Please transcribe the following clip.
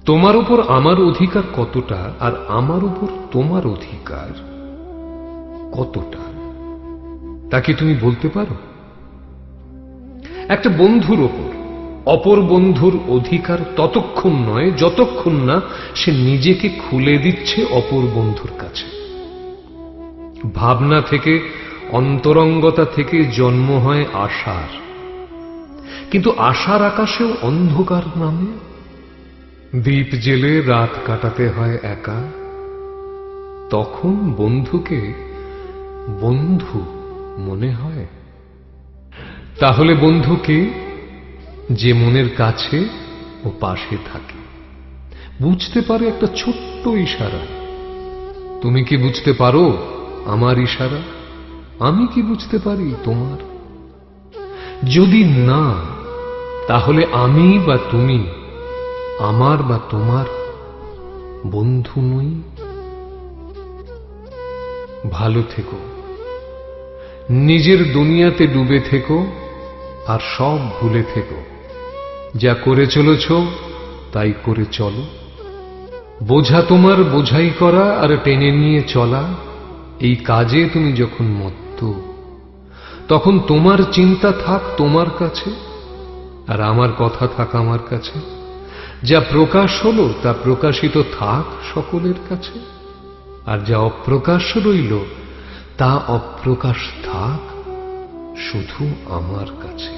তোমার উপর আমার অধিকার কতটা আর আমার উপর তোমার অধিকার কতটা তা কি তুমি বলতে পারো? একটা বন্ধুর ওপর অপর বন্ধুর অধিকার ততক্ষণ নয় যতক্ষণ না সে নিজেকে খুলে দিচ্ছে অপর বন্ধুর কাছে। ভাবনা থেকে, অন্তরঙ্গতা থেকে জন্ম হয় আশার, কিন্তু আশার আকাশেও অন্ধকার নামে। দীপ জেলে রাত কাটাতে হয় একা, তখন বন্ধুকে বন্ধু মনে হয়। তাহলে বন্ধুকে যে মনের কাছে ও পাশে থাকে, বুঝতে পারে একটা ছোট্ট ইশারা। তুমি কি বুঝতে পারো আমার ইশারা? আমি কি বুঝতে পারি তোমার? যদি না, তাহলে আমি বা তুমি আমার বা তোমার বন্ধু নই। ভালো থেকো, নিজের দুনিয়াতে ডুবে থেকো, আর সব ভুলে থেকো। যা করে চলেছ তাই করে চলো। বোঝা তোমার বোঝাই করা আর টেনে নিয়ে চলা, এই কাজে তুমি যখন মত্ত, তখন তোমার চিন্তা থাক তোমার কাছে, আর আমার কথা থাক আমার কাছে। যা প্রকাশ হলো তা প্রকাশিত থাক সকলের কাছে, আর যা অপ্রকাশ রইল তা অপ্রকাশ থাক শুধু আমার কাছে।